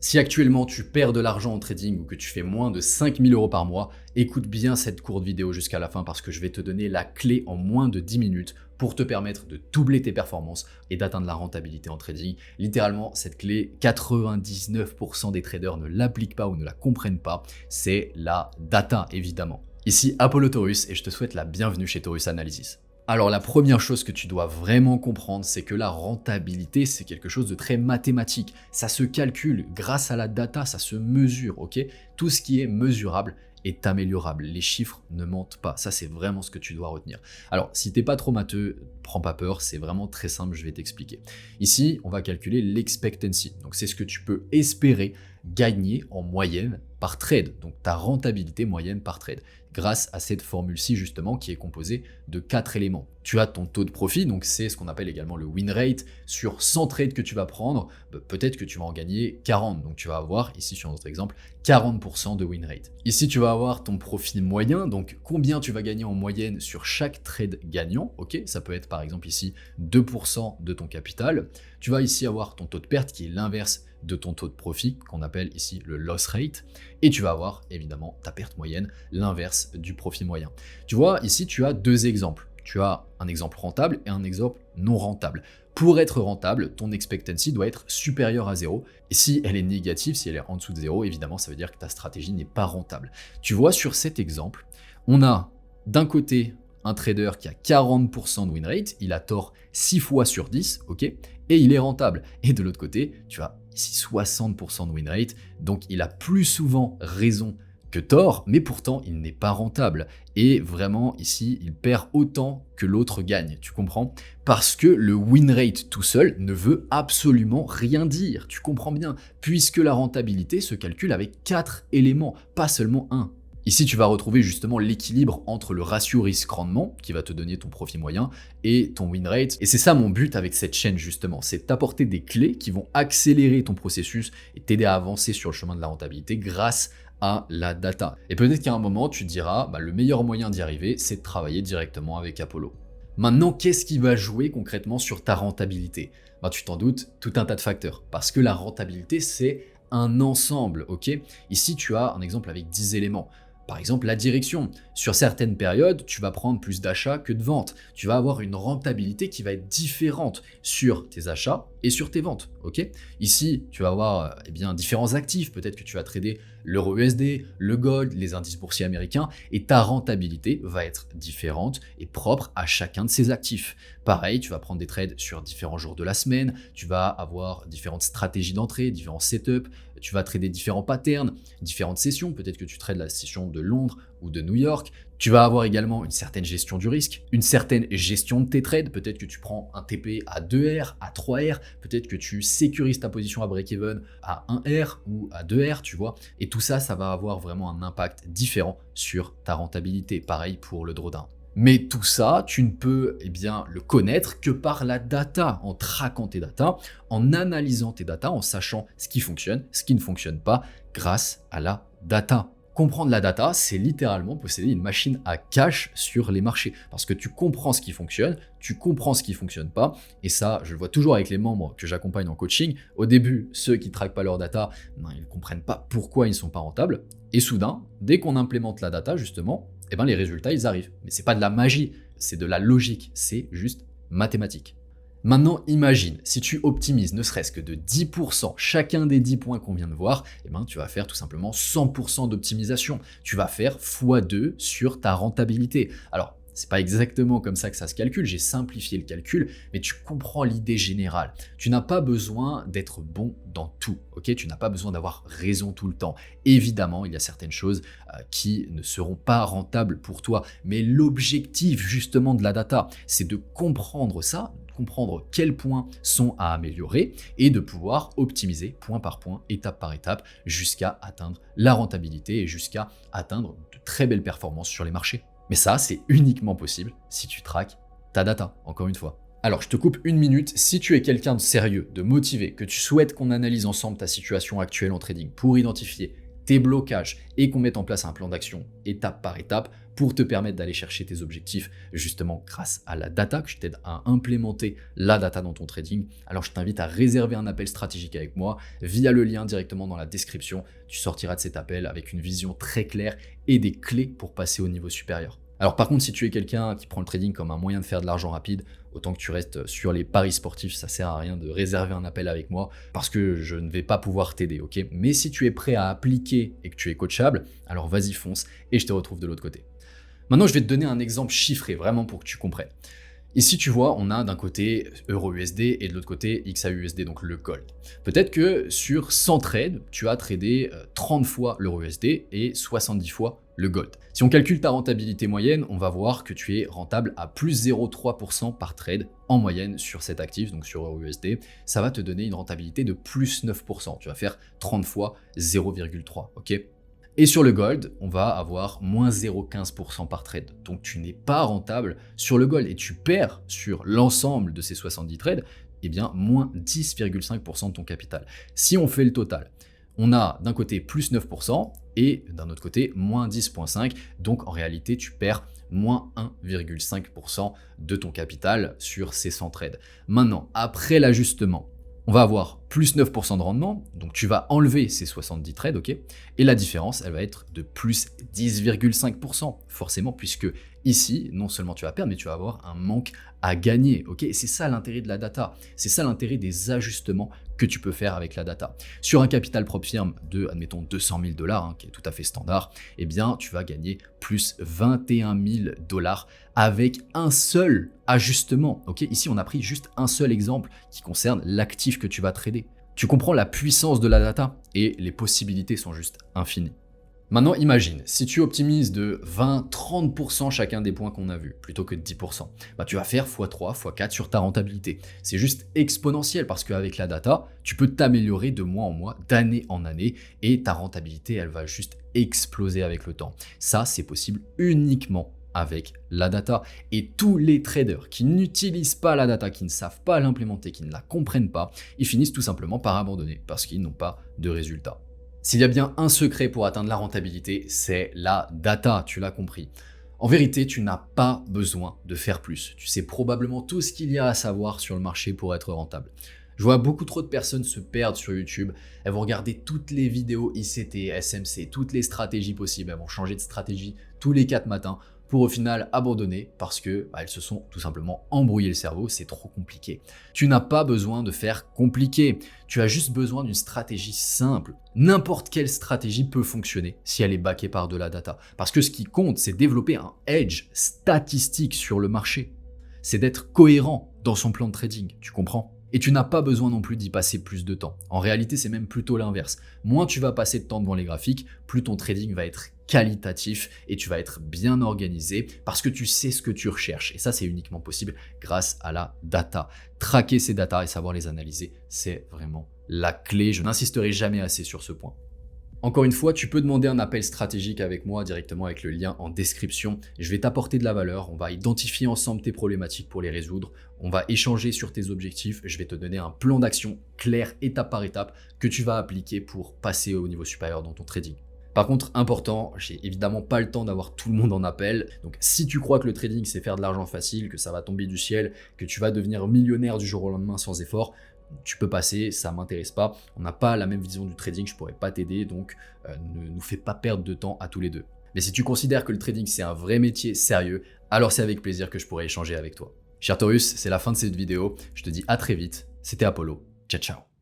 Si actuellement tu perds de l'argent en trading ou que tu fais moins de 5000 euros par mois, écoute bien cette courte vidéo jusqu'à la fin parce que je vais te donner la clé en moins de 10 minutes pour te permettre de doubler tes performances et d'atteindre la rentabilité en trading. Littéralement, cette clé, 99% des traders ne l'appliquent pas ou ne la comprennent pas. C'est la data, évidemment. Ici Apollo Taurus et je te souhaite la bienvenue chez Taurus Analysis. Alors la première chose que tu dois vraiment comprendre, c'est que la rentabilité, c'est quelque chose de très mathématique. Ça se calcule grâce à la data, ça se mesure, ok? Tout ce qui est mesurable est améliorable. Les chiffres ne mentent pas. Ça, c'est vraiment ce que tu dois retenir. Alors, si t'es pas trop matheux, prends pas peur, c'est vraiment très simple, je vais t'expliquer. Ici, on va calculer l'expectancy. Donc, c'est ce que tu peux espérer gagner en moyenne par trade, donc ta rentabilité moyenne par trade, grâce à cette formule-ci justement qui est composée de 4 éléments. Tu as ton taux de profit, donc c'est ce qu'on appelle également le win rate. Sur 100 trades que tu vas prendre, peut-être que tu vas en gagner 40, donc tu vas avoir, ici sur notre exemple, 40% de win rate. Ici tu vas avoir ton profit moyen, donc combien tu vas gagner en moyenne sur chaque trade gagnant, ok? Ça peut être par exemple ici 2% de ton capital. Tu vas ici avoir ton taux de perte qui est l'inverse de ton taux de profit, qu'on appelle ici le loss rate, et tu vas avoir évidemment ta perte moyenne, l'inverse du profit moyen. Tu vois, ici tu as deux exemples. Tu as un exemple rentable et un exemple non rentable. Pour être rentable, ton expectancy doit être supérieure à 0. Et si elle est négative, si elle est en dessous de 0, évidemment, ça veut dire que ta stratégie n'est pas rentable. Tu vois, sur cet exemple, on a d'un côté un trader qui a 40% de win rate, il a tort 6 fois sur 10, ok, et il est rentable. Et de l'autre côté, tu as ici 60% de win rate, donc il a plus souvent raison que tort, mais pourtant il n'est pas rentable. Et vraiment ici, il perd autant que l'autre gagne, tu comprends? Parce que le win rate tout seul ne veut absolument rien dire, tu comprends bien, puisque la rentabilité se calcule avec 4 éléments, pas seulement un. Ici, tu vas retrouver justement l'équilibre entre le ratio risque-rendement, qui va te donner ton profit moyen, et ton win rate. Et c'est ça mon but avec cette chaîne justement, c'est t'apporter des clés qui vont accélérer ton processus et t'aider à avancer sur le chemin de la rentabilité grâce à la data. Et peut-être qu'à un moment, tu te diras, le meilleur moyen d'y arriver, c'est de travailler directement avec Apollo. Maintenant, qu'est-ce qui va jouer concrètement sur ta rentabilité? Tu t'en doutes, tout un tas de facteurs. Parce que la rentabilité, c'est un ensemble, ok? Ici, tu as un exemple avec 10 éléments. Par exemple, la direction. Sur certaines périodes, tu vas prendre plus d'achats que de ventes. Tu vas avoir une rentabilité qui va être différente sur tes achats et sur tes ventes. Ok? Ici, tu vas avoir différents actifs. Peut-être que tu vas trader l'euro USD, le gold, les indices boursiers américains, et ta rentabilité va être différente et propre à chacun de ces actifs. Pareil, tu vas prendre des trades sur différents jours de la semaine, tu vas avoir différentes stratégies d'entrée, différents setups, tu vas trader différents patterns, différentes sessions, peut-être que tu trades la session de Londres ou de New York. Tu vas avoir également une certaine gestion du risque, une certaine gestion de tes trades, peut-être que tu prends un TP à 2R, à 3R, peut-être que tu sécurises ta position à break-even à 1R ou à 2R, tu vois. Et tout ça, ça va avoir vraiment un impact différent sur ta rentabilité. Pareil pour le drawdown. Mais tout ça, tu ne peux le connaître que par la data, en traquant tes data, en analysant tes data, en sachant ce qui fonctionne, ce qui ne fonctionne pas, grâce à la data. Comprendre la data, c'est littéralement posséder une machine à cash sur les marchés. Parce que tu comprends ce qui fonctionne, tu comprends ce qui ne fonctionne pas. Et ça, je le vois toujours avec les membres que j'accompagne en coaching. Au début, ceux qui ne traquent pas leur data, ils ne comprennent pas pourquoi ils ne sont pas rentables. Et soudain, dès qu'on implémente la data, justement, les résultats, ils arrivent. Mais c'est pas de la magie, c'est de la logique, c'est juste mathématique. Maintenant, imagine, si tu optimises ne serait-ce que de 10% chacun des 10 points qu'on vient de voir, tu vas faire tout simplement 100% d'optimisation. Tu vas faire x2 sur ta rentabilité. Alors, c'est pas exactement comme ça que ça se calcule, j'ai simplifié le calcul, mais tu comprends l'idée générale. Tu n'as pas besoin d'être bon dans tout, ok? Tu n'as pas besoin d'avoir raison tout le temps. Évidemment, il y a certaines choses qui ne seront pas rentables pour toi, mais l'objectif justement de la data, c'est de comprendre ça, comprendre quels points sont à améliorer et de pouvoir optimiser point par point, étape par étape, jusqu'à atteindre la rentabilité et jusqu'à atteindre de très belles performances sur les marchés. Mais ça, c'est uniquement possible si tu traques ta data, encore une fois. Alors, je te coupe une minute. Si tu es quelqu'un de sérieux, de motivé, que tu souhaites qu'on analyse ensemble ta situation actuelle en trading pour identifier tes blocages et qu'on mette en place un plan d'action étape par étape pour te permettre d'aller chercher tes objectifs justement grâce à la data, que je t'aide à implémenter la data dans ton trading, alors je t'invite à réserver un appel stratégique avec moi via le lien directement dans la description. Tu sortiras de cet appel avec une vision très claire et des clés pour passer au niveau supérieur. Alors par contre, si tu es quelqu'un qui prend le trading comme un moyen de faire de l'argent rapide, autant que tu restes sur les paris sportifs, ça sert à rien de réserver un appel avec moi parce que je ne vais pas pouvoir t'aider, ok? Mais si tu es prêt à appliquer et que tu es coachable, alors vas-y fonce et je te retrouve de l'autre côté. Maintenant, je vais te donner un exemple chiffré vraiment pour que tu comprennes. Ici, tu vois, on a d'un côté EURUSD et de l'autre côté XAUSD, donc le gold. Peut-être que sur 100 trades, tu as tradé 30 fois l'EURUSD et 70 fois le gold. Si on calcule ta rentabilité moyenne, on va voir que tu es rentable à plus 0,3% par trade en moyenne sur cet actif, donc sur EURUSD. Ça va te donner une rentabilité de plus 9%. Tu vas faire 30 fois 0,3, ok? Et sur le gold, on va avoir moins 0,15% par trade. Donc tu n'es pas rentable sur le gold et tu perds sur l'ensemble de ces 70 trades, eh bien moins 10,5% de ton capital. Si on fait le total, on a d'un côté plus 9% et d'un autre côté moins 10,5%. Donc en réalité, tu perds moins 1,5% de ton capital sur ces 100 trades. Maintenant, après l'ajustement, on va avoir plus 9% de rendement, donc tu vas enlever ces 70 trades, ok? Et la différence, elle va être de plus 10,5%, forcément, puisque ici, non seulement tu vas perdre, mais tu vas avoir un manque à gagner, ok? Et c'est ça l'intérêt de la data, c'est ça l'intérêt des ajustements que tu peux faire avec la data. Sur un capital propre firme de, admettons, 200 000 $, qui est tout à fait standard, eh bien, tu vas gagner plus 21 000 $ avec un seul ajustement, ok? Ici, on a pris juste un seul exemple qui concerne l'actif que tu vas trader. Tu comprends la puissance de la data et les possibilités sont juste infinies. Maintenant, imagine, si tu optimises de 20-30% chacun des points qu'on a vus, plutôt que de 10%, bah tu vas faire x3, x4 sur ta rentabilité. C'est juste exponentiel parce qu'avec la data, tu peux t'améliorer de mois en mois, d'année en année, et ta rentabilité, elle va juste exploser avec le temps. Ça, c'est possible uniquement avec la data. Et tous les traders qui n'utilisent pas la data, qui ne savent pas l'implémenter, qui ne la comprennent pas, ils finissent tout simplement par abandonner parce qu'ils n'ont pas de résultats. S'il y a bien un secret pour atteindre la rentabilité, c'est la data, tu l'as compris. En vérité, tu n'as pas besoin de faire plus. Tu sais probablement tout ce qu'il y a à savoir sur le marché pour être rentable. Je vois beaucoup trop de personnes se perdre sur YouTube. Elles vont regarder toutes les vidéos ICT, SMC, toutes les stratégies possibles. Elles vont changer de stratégie tous les 4 matins pour au final abandonner parce que elles se sont tout simplement embrouillé le cerveau, c'est trop compliqué. Tu n'as pas besoin de faire compliqué, tu as juste besoin d'une stratégie simple. N'importe quelle stratégie peut fonctionner si elle est backée par de la data. Parce que ce qui compte, c'est développer un edge statistique sur le marché. C'est d'être cohérent dans son plan de trading, tu comprends ? Et tu n'as pas besoin non plus d'y passer plus de temps. En réalité, c'est même plutôt l'inverse. Moins tu vas passer de temps devant les graphiques, plus ton trading va être qualitatif et tu vas être bien organisé parce que tu sais ce que tu recherches. Et ça, c'est uniquement possible grâce à la data. Traquer ces datas et savoir les analyser, c'est vraiment la clé. Je n'insisterai jamais assez sur ce point. Encore une fois, tu peux demander un appel stratégique avec moi directement avec le lien en description. Je vais t'apporter de la valeur, on va identifier ensemble tes problématiques pour les résoudre, on va échanger sur tes objectifs, je vais te donner un plan d'action clair étape par étape que tu vas appliquer pour passer au niveau supérieur dans ton trading. Par contre, important, j'ai évidemment pas le temps d'avoir tout le monde en appel. Donc si tu crois que le trading c'est faire de l'argent facile, que ça va tomber du ciel, que tu vas devenir millionnaire du jour au lendemain sans effort, tu peux passer, ça m'intéresse pas. On n'a pas la même vision du trading, je pourrais pas t'aider, donc ne nous fais pas perdre de temps à tous les deux. Mais si tu considères que le trading c'est un vrai métier sérieux, alors c'est avec plaisir que je pourrais échanger avec toi. Cher Taurus, c'est la fin de cette vidéo. Je te dis à très vite. C'était Apollo. Ciao, ciao.